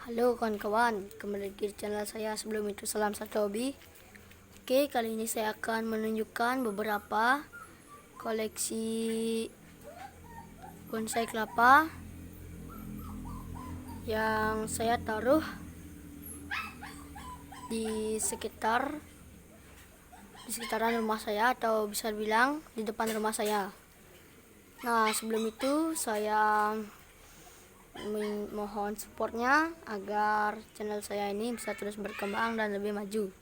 Halo kawan-kawan, kembali lagi di channel saya. Sebelum itu salam satu hobi. Oke, kali ini saya akan menunjukkan beberapa koleksi bonsai kelapa yang saya taruh di sekitaran rumah saya, atau bisa bilang di depan rumah saya. Nah, sebelum itu saya mohon supportnya agar channel saya ini bisa terus berkembang dan lebih maju.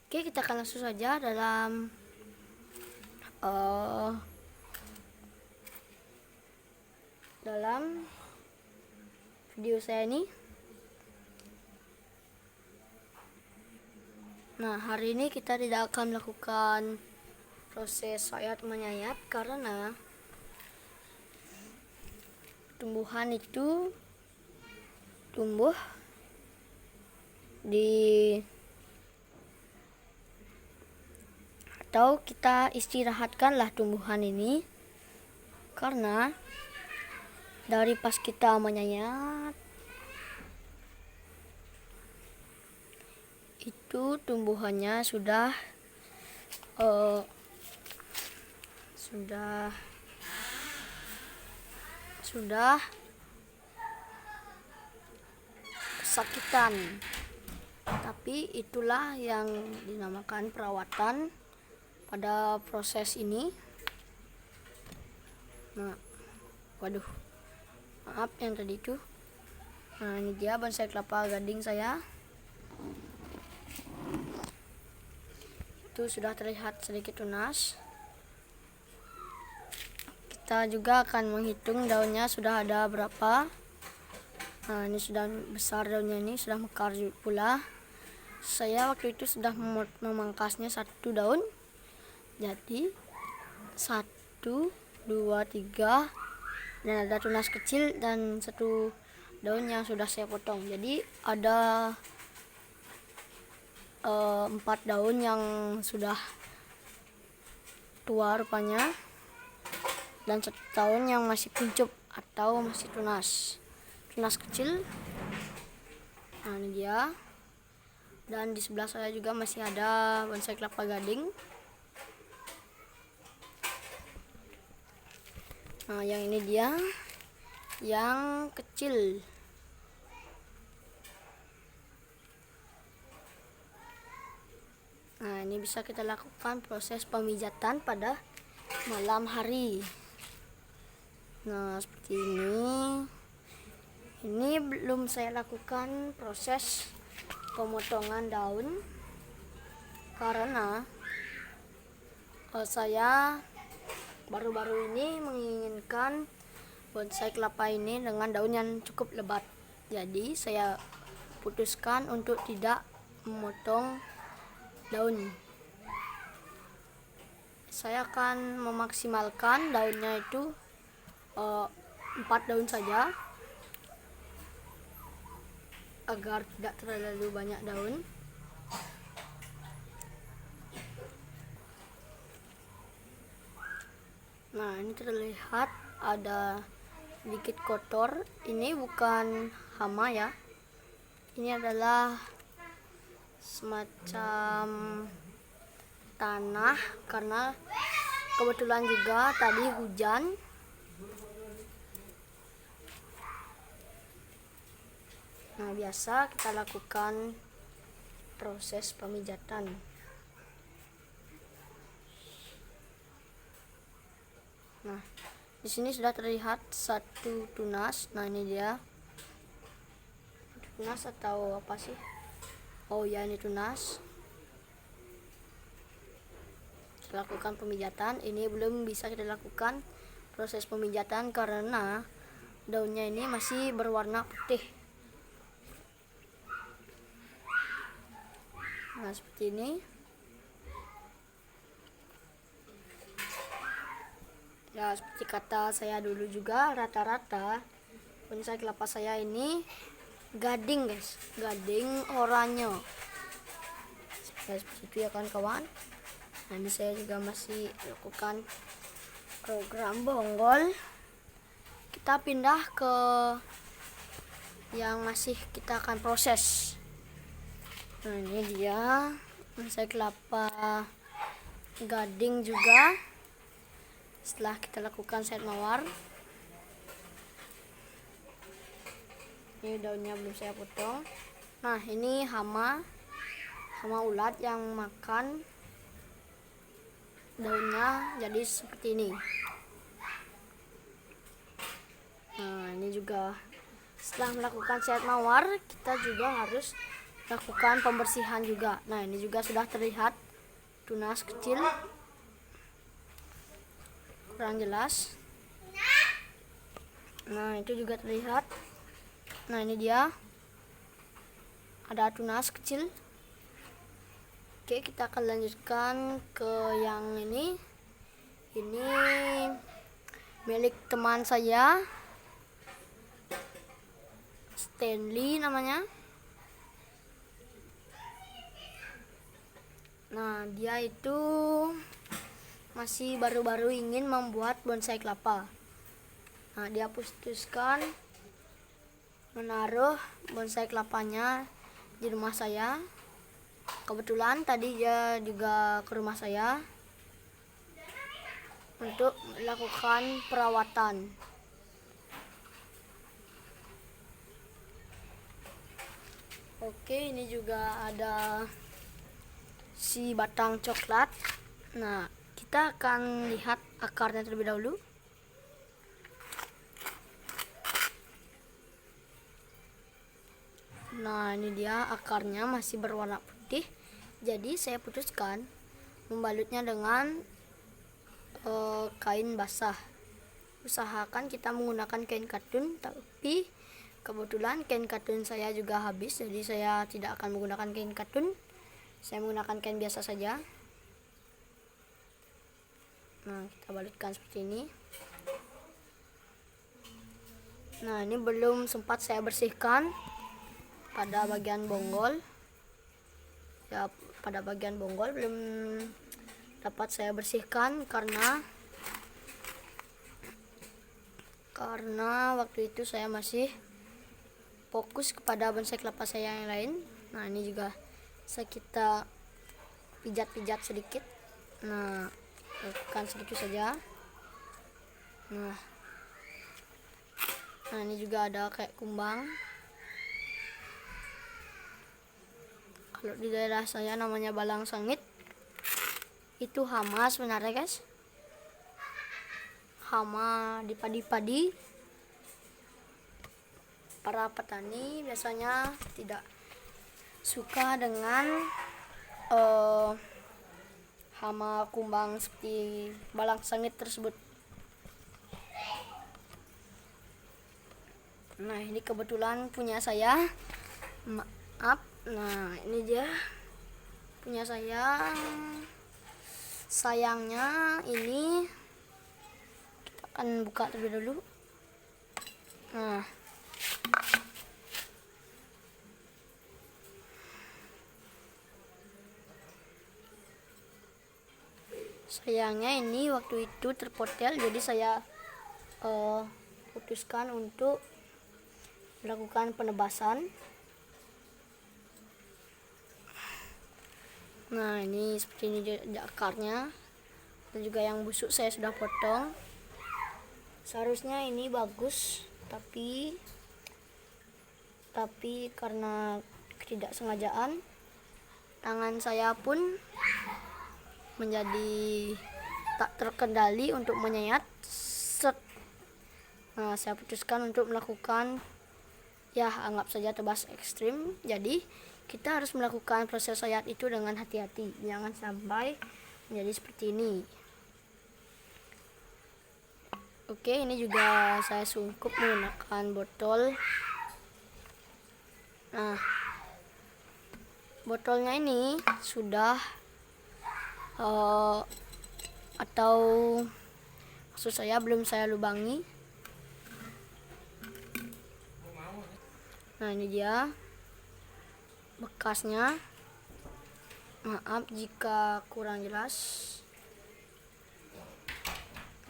Oke, kita akan langsung saja dalam video saya ini. Nah, hari ini kita tidak akan melakukan proses sayat menyayat karena tumbuhan itu tumbuh atau kita istirahatkanlah tumbuhan ini, karena dari pas kita menyayat itu tumbuhannya sudah kesakitan. Tapi itulah yang dinamakan perawatan pada proses ini. Nah, waduh, maaf yang tadi itu. Nah, ini dia bonsai kelapa gading saya. Itu sudah terlihat sedikit tunas. Kita juga akan menghitung daunnya sudah ada berapa. Nah, ini sudah besar daunnya, ini sudah mekar pula. Saya waktu itu sudah memangkasnya satu daun. Jadi 1, 2, 3, dan ada tunas kecil dan satu daun yang sudah saya potong. Jadi ada 4 daun yang sudah tua rupanya, dan 1 daun yang masih kuncup atau masih tunas kecil. Nah, ini dia. Dan di sebelah saya juga masih ada bonsai kelapa gading. Nah, yang ini dia yang kecil. Nah, ini bisa kita lakukan proses pemijatan pada malam hari. Nah, seperti ini. Ini belum saya lakukan proses pemotongan daun karena saya baru-baru ini menginginkan bonsai kelapa ini dengan daun yang cukup lebat. Jadi saya putuskan untuk tidak memotong daun. Saya akan memaksimalkan daunnya itu 4 daun saja, agar tidak terlalu banyak daun. Nah, ini terlihat ada sedikit kotor. Ini bukan hama ya, ini adalah semacam tanah, karena kebetulan juga tadi hujan. Nah, biasa kita lakukan proses pemijatan. Nah, di sini sudah terlihat satu tunas. Nah, ini dia tunas atau apa sih? Oh ya, ini tunas. Kita lakukan pemijatan. Ini belum bisa kita lakukan proses pemijatan karena daunnya ini masih berwarna putih. Nah, seperti ini. Ya, seperti kata saya dulu juga, rata-rata bonsai kelapa saya ini gading, guys. Gading oranye. Ya, seperti itu ya kawan-kawan. Nah, ini saya juga masih lakukan program bonggol. Kita pindah ke yang masih kita akan proses. Nah, ini dia bonsai kelapa gading juga setelah kita lakukan sayat mawar. Ini daunnya belum saya potong. Nah, ini hama ulat yang makan daunnya jadi seperti ini. Nah, ini juga setelah melakukan sayat mawar, kita juga harus lakukan pembersihan juga. Nah, ini juga sudah terlihat tunas kecil, kurang jelas. Nah, itu juga terlihat. Nah, ini dia ada tunas kecil. Oke, kita akan lanjutkan ke yang ini. Ini milik teman saya, Stanley namanya. Nah, dia itu masih baru-baru ingin membuat bonsai kelapa. Nah, dia putuskan menaruh bonsai kelapanya di rumah saya. Kebetulan tadi dia juga ke rumah saya untuk melakukan perawatan. Oke, ini juga ada si batang coklat. Nah, kita akan lihat akarnya terlebih dahulu. Nah, ini dia akarnya masih berwarna putih. Jadi saya putuskan membalutnya dengan kain basah. Usahakan kita menggunakan kain katun, tapi kebetulan kain katun saya juga habis, jadi saya tidak akan menggunakan kain katun. Saya menggunakan kain biasa saja. Nah, kita balutkan seperti ini. Nah, ini belum sempat saya bersihkan pada bagian bonggol. Ya, pada bagian bonggol belum dapat saya bersihkan karena waktu itu saya masih fokus kepada bonsai kelapa saya yang lain. Nah, ini juga kita pijat-pijat sedikit. Nah, lakukan sedikit saja. Nah, ini juga ada kayak kumbang. Kalau di daerah saya namanya balang sangit. Itu hama sebenarnya, guys. Hama di padi-padi. Para petani biasanya tidak suka dengan hama kumbang seperti balang sangit tersebut. Nah, ini kebetulan punya saya. Maaf. Nah, ini dia punya saya. Sayangnya ini kita akan buka terlebih dahulu. Nah, sayangnya ini waktu itu terpotel, jadi saya putuskan untuk melakukan penebasan. Nah, ini seperti ini akarnya. Dan juga yang busuk saya sudah potong. Seharusnya ini bagus, tapi karena ketidaksengajaan, tangan saya pun menjadi tak terkendali untuk menyayat. Nah, saya putuskan untuk melakukan, ya anggap saja tebas ekstrim. Jadi kita harus melakukan proses sayat itu dengan hati-hati, jangan sampai menjadi seperti ini. Oke, ini juga saya sungkup menggunakan botol. Nah, botolnya ini sudah atau maksud saya belum saya lubangi. Nah, ini dia bekasnya. Maaf jika kurang jelas.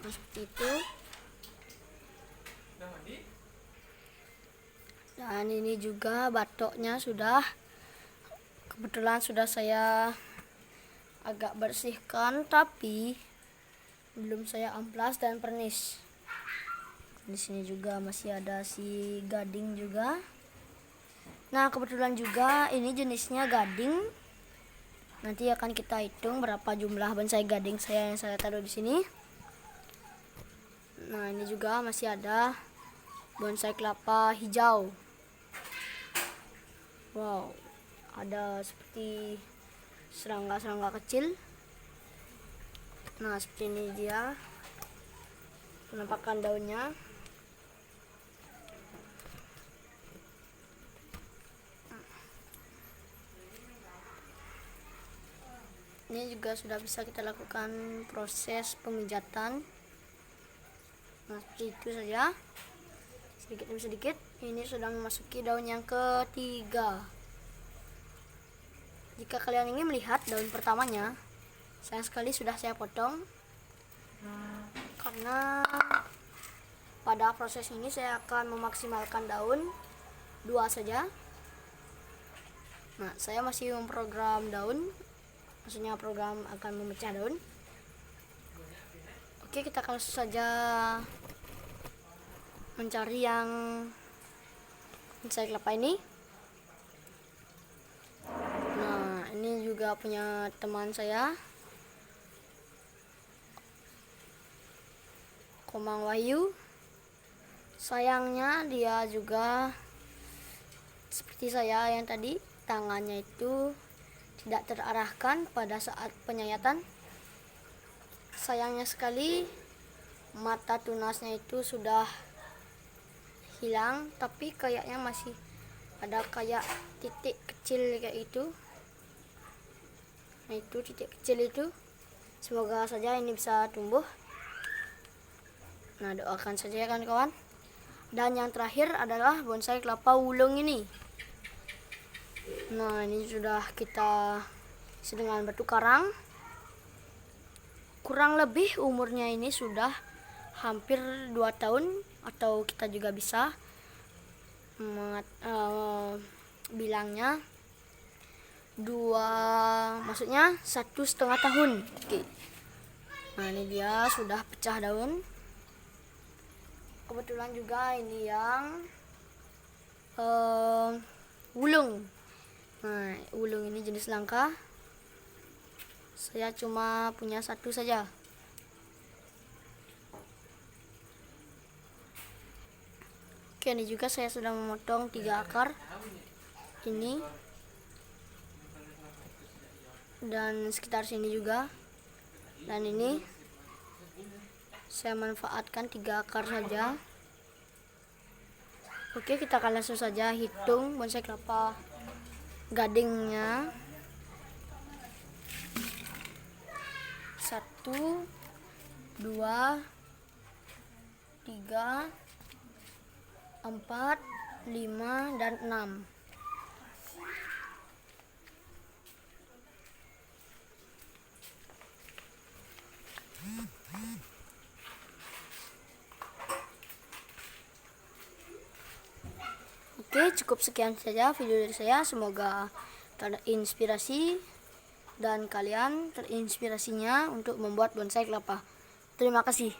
Nah, seperti itu. Dan ini juga batoknya sudah, kebetulan sudah saya agak bersihkan, tapi belum saya amplas dan pernis. Di sini juga masih ada si gading juga. Nah, kebetulan juga ini jenisnya gading. Nanti akan kita hitung berapa jumlah bonsai gading saya yang saya taruh di sini. Nah, ini juga masih ada bonsai kelapa hijau. Wow, ada seperti serangga-serangga kecil. Nah, seperti ini dia penampakan daunnya. Ini juga sudah bisa kita lakukan proses pemijatan. Nah, seperti itu saja, sedikit demi sedikit. Ini sudah memasuki daun yang ketiga. Jika kalian ingin melihat daun pertamanya, sayang sekali sudah saya potong, karena pada proses ini saya akan memaksimalkan daun 2 saja. Nah, saya masih memprogram daun, maksudnya program akan memecah daun. Oke, kita langsung saja mencari yang bonsai kelapa ini. Nah, ini juga punya teman saya, Komang Wahyu. Sayangnya dia juga seperti saya yang tadi, tangannya itu tidak terarahkan pada saat penyayatan. Sayangnya sekali, mata tunasnya itu sudah hilang, tapi kayaknya masih ada kayak titik kecil kayak itu. Nah, itu titik kecil itu, semoga saja ini bisa tumbuh. Nah, doakan saja ya kawan-kawan. Dan yang terakhir adalah bonsai kelapa wulung ini. Nah, ini sudah kita isi dengan batu karang. Kurang lebih umurnya ini sudah hampir 2 tahun, atau kita juga bisa bilangnya 2, maksudnya 1,5 tahun. Oke. Nah, ini dia sudah pecah daun. Kebetulan juga ini yang wulung. Nah, wulung ini jenis langka. Saya cuma punya 1 saja. Oke, ini juga saya sudah memotong 3 akar ini, dan sekitar sini juga. Dan ini saya manfaatkan 3 akar saja. Oke, kita akan langsung saja hitung bonsai kelapa gadingnya. 1, 2, 3, 4, 5, dan 6. Oke, cukup sekian saja video dari saya. Semoga terinspirasi dan kalian terinspirasinya untuk membuat bonsai kelapa. Terima kasih.